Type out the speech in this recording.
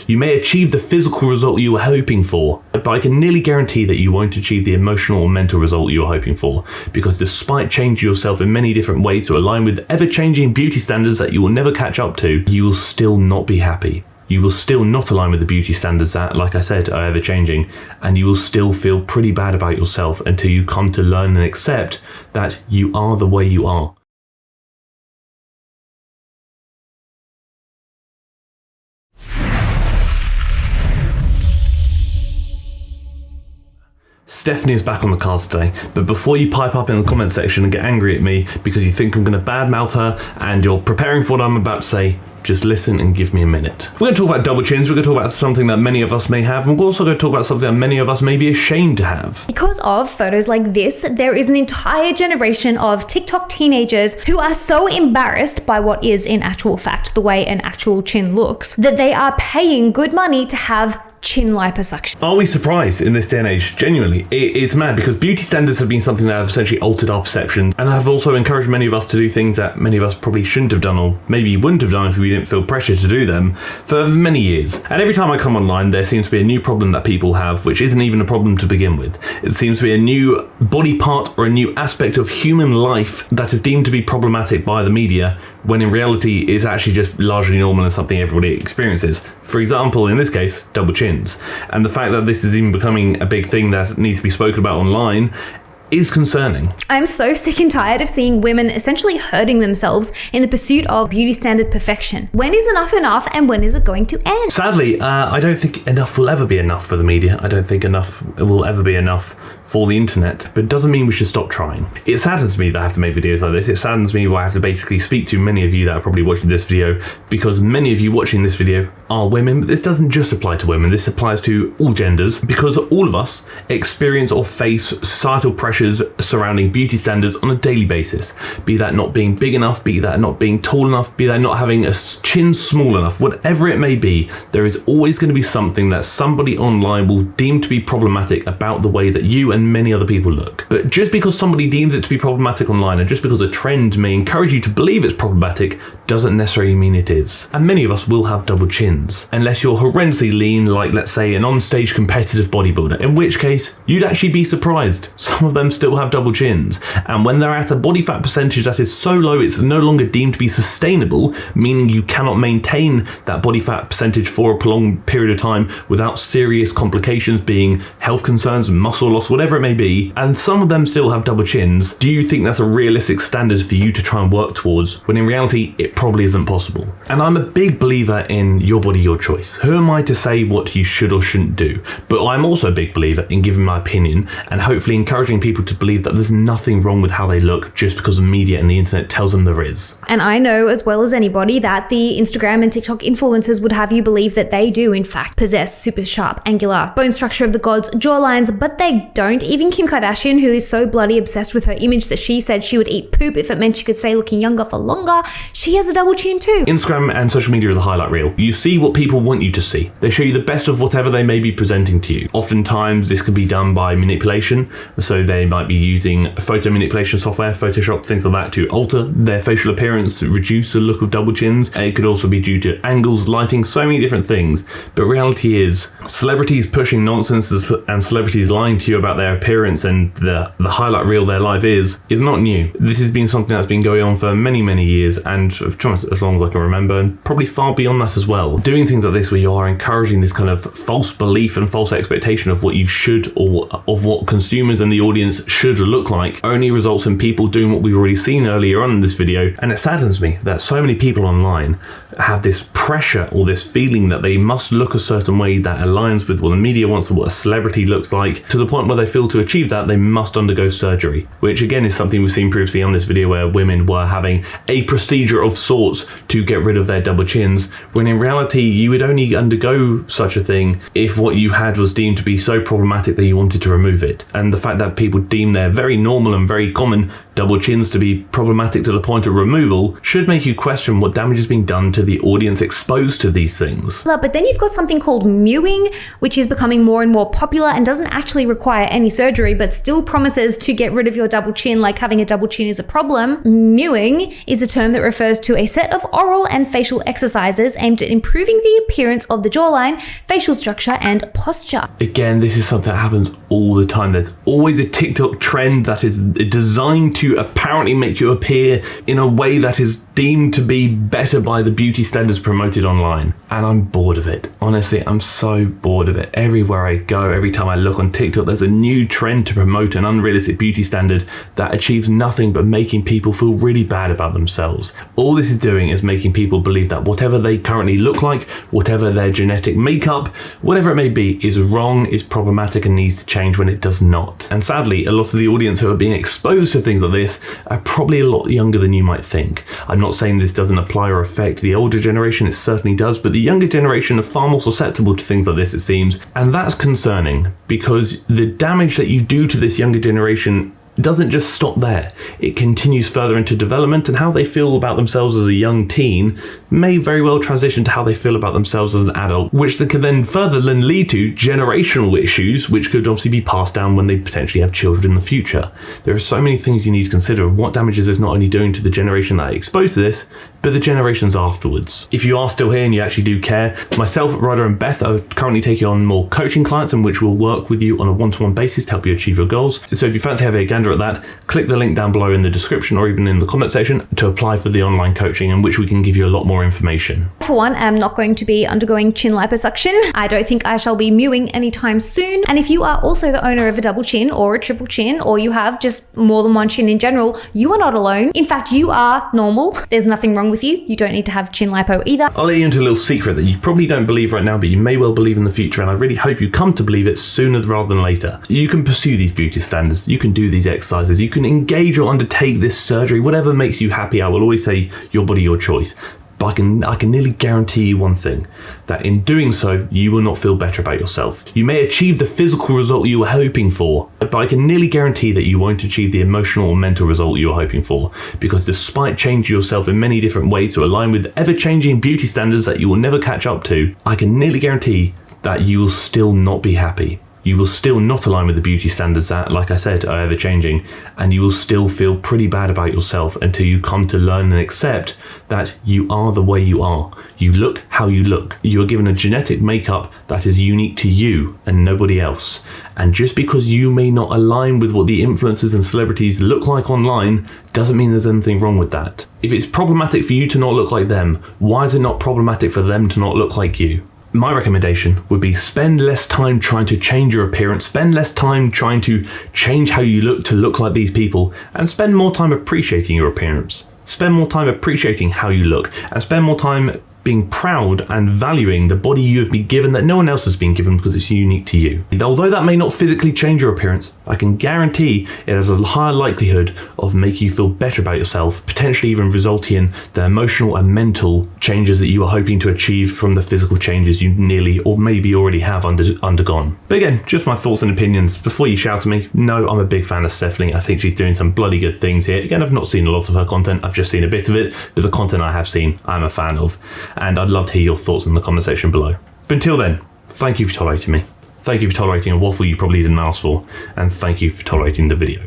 You may achieve the physical result you were hoping for, but I can nearly guarantee that you won't achieve the emotional or mental result you were hoping for, because despite changing yourself in many different ways to align with ever-changing beauty standards that you will never catch up to, you will still not be happy. You will still not align with the beauty standards that, like I said, are ever-changing, and you will still feel pretty bad about yourself until you come to learn and accept that you are the way you are. Stephanie is back on the cards today, but before you pipe up in the comment section and get angry at me because you think I'm going to badmouth her and you're preparing for what I'm about to say, just listen and give me a minute. We're going to talk about double chins, we're going to talk about something that many of us may have, and we're also going to talk about something that many of us may be ashamed to have. Because of photos like this, there is an entire generation of TikTok teenagers who are so embarrassed by what is in actual fact the way an actual chin looks, that they are paying good money to have chin liposuction. Are we surprised in this day and age? Genuinely, it's mad, because beauty standards have been something that have essentially altered our perception and have also encouraged many of us to do things that many of us probably shouldn't have done, or maybe wouldn't have done if we didn't feel pressure to do them, for many years. And every time I come online, there seems to be a new problem that people have, which isn't even a problem to begin with. It seems to be a new body part or a new aspect of human life that is deemed to be problematic by the media, when in reality it's actually just largely normal and something everybody experiences. For example, in this case, double chins. And the fact that this is even becoming a big thing that needs to be spoken about online is concerning. I'm so sick and tired of seeing women essentially hurting themselves in the pursuit of beauty standard perfection. When is enough, and when is it going to end? Sadly, I don't think enough will ever be enough for the media. I don't think enough will ever be enough for the internet, but it doesn't mean we should stop trying. It saddens me that I have to make videos like this. It saddens me where I have to basically speak to many of you that are probably watching this video, because many of you watching this video are women, but this doesn't just apply to women. This applies to all genders, because all of us experience or face societal pressures surrounding beauty standards on a daily basis. Be that not being big enough, be that not being tall enough, be that not having a chin small enough, whatever it may be, there is always going to be something that somebody online will deem to be problematic about the way that you and many other people look. But just because somebody deems it to be problematic online, and just because a trend may encourage you to believe it's problematic, doesn't necessarily mean it is. And many of us will have double chins, unless you're horrendously lean, like let's say an on-stage competitive bodybuilder, in which case you'd actually be surprised. Some of them still have double chins, and when they're at a body fat percentage that is so low it's no longer deemed to be sustainable, meaning you cannot maintain that body fat percentage for a prolonged period of time without serious complications being health concerns, muscle loss, whatever it may be, and some of them still have double chins, do you think that's a realistic standard for you to try and work towards, when in reality it probably isn't possible? And I'm a big believer in your body, your choice. Who am I to say what you should or shouldn't do? But I'm also a big believer in giving my opinion and hopefully encouraging people to believe that there's nothing wrong with how they look just because the media and the internet tells them there is. And I know as well as anybody that the Instagram and TikTok influencers would have you believe that they do in fact possess super sharp, angular bone structure of the gods, jawlines, but they don't. Even Kim Kardashian, who is so bloody obsessed with her image that she said she would eat poop if it meant she could stay looking younger for longer, she has a double chin too. Instagram and social media is a highlight reel. You see what people want you to see. They show you the best of whatever they may be presenting to you. Oftentimes this can be done by manipulation, so they might be using photo manipulation software, Photoshop, things like that, to alter their facial appearance, reduce the look of double chins. And it could also be due to angles, lighting, so many different things. But reality is, celebrities pushing nonsense and celebrities lying to you about their appearance and the highlight reel their life is not new. This has been something that's been going on for many, many years, and as long as I can remember, and probably far beyond that as well. Doing things like this where you are encouraging this kind of false belief and false expectation of what you should, or of what consumers and the audience should look like, only results in people doing what we've already seen earlier on in this video. And it saddens me that so many people online have this pressure or this feeling that they must look a certain way that aligns with what the media wants and what a celebrity looks like, to the point where they feel to achieve that they must undergo surgery, which again is something we've seen previously on this video, where women were having a procedure of sorts to get rid of their double chins, when in reality you would only undergo such a thing if what you had was deemed to be so problematic that you wanted to remove it. And the fact that people deem they're very normal and very common double chins to be problematic to the point of removal should make you question what damage is being done to the audience exposed to these things. But then you've got something called mewing, which is becoming more and more popular and doesn't actually require any surgery, but still promises to get rid of your double chin like having a double chin is a problem. Mewing is a term that refers to a set of oral and facial exercises aimed at improving the appearance of the jawline, facial structure, and posture. Again, this is something that happens all the time. There's always a TikTok trend that is designed to apparently make you appear in a way that is deemed to be better by the beauty standards promoted online. And I'm bored of it. Honestly, I'm so bored of it. Everywhere I go, every time I look on TikTok, there's a new trend to promote an unrealistic beauty standard that achieves nothing but making people feel really bad about themselves. All this is doing is making people believe that whatever they currently look like, whatever their genetic makeup, whatever it may be, is wrong, is problematic, and needs to change when it does not. And sadly, a lot of the audience who are being exposed to things like this are probably a lot younger than you might think. I'm not saying this doesn't apply or affect the older generation, it certainly does, but the younger generation are far more susceptible to things like this, it seems, and that's concerning because the damage that you do to this younger generation doesn't just stop there. It continues further into development, and how they feel about themselves as a young teen may very well transition to how they feel about themselves as an adult, which can then further lead to generational issues, which could obviously be passed down when they potentially have children in the future. There are so many things you need to consider of what damage is this not only doing to the generation that are exposed to this, but the generations afterwards. If you are still here and you actually do care, myself, Ryder, and Beth are currently taking on more coaching clients in which we'll work with you on a one-to-one basis to help you achieve your goals. So if you fancy having a gander at that, click the link down below in the description or even in the comment section to apply for the online coaching, in which we can give you a lot more information. For one, I'm not going to be undergoing chin liposuction. I don't think I shall be mewing anytime soon. And if you are also the owner of a double chin or a triple chin, or you have just more than one chin in general, you are not alone. In fact, you are normal. There's nothing wrong with you. You don't need to have chin lipo either. I'll let you into a little secret that you probably don't believe right now, but you may well believe in the future, and I really hope you come to believe it sooner rather than later. You can pursue these beauty standards, you can do these exercises, you can engage or undertake this surgery, whatever makes you happy. I will always say your body, your choice. But I can nearly guarantee you one thing, that in doing so, you will not feel better about yourself. You may achieve the physical result you were hoping for, but I can nearly guarantee that you won't achieve the emotional or mental result you were hoping for, because despite changing yourself in many different ways to align with ever-changing beauty standards that you will never catch up to, I can nearly guarantee that you will still not be happy. You will still not align with the beauty standards that, like I said, are ever changing, and you will still feel pretty bad about yourself until you come to learn and accept that you are the way you are. You look how you look. You are given a genetic makeup that is unique to you and nobody else. And just because you may not align with what the influencers and celebrities look like online doesn't mean there's anything wrong with that. If it's problematic for you to not look like them, why is it not problematic for them to not look like you? My recommendation would be spend less time trying to change your appearance, spend less time trying to change how you look to look like these people, and spend more time appreciating your appearance. Spend more time appreciating how you look, and spend more time being proud and valuing the body you have been given that no one else has been given because it's unique to you. Although that may not physically change your appearance, I can guarantee it has a higher likelihood of making you feel better about yourself, potentially even resulting in the emotional and mental changes that you are hoping to achieve from the physical changes you nearly or maybe already have undergone. But again, just my thoughts and opinions. Before you shout at me, no, I'm a big fan of Stephanie. I think she's doing some bloody good things here. Again, I've not seen a lot of her content, I've just seen a bit of it, but the content I have seen, I'm a fan of. And I'd love to hear your thoughts in the comment section below. But until then, thank you for tolerating me. Thank you for tolerating a waffle you probably didn't ask for. And thank you for tolerating the video.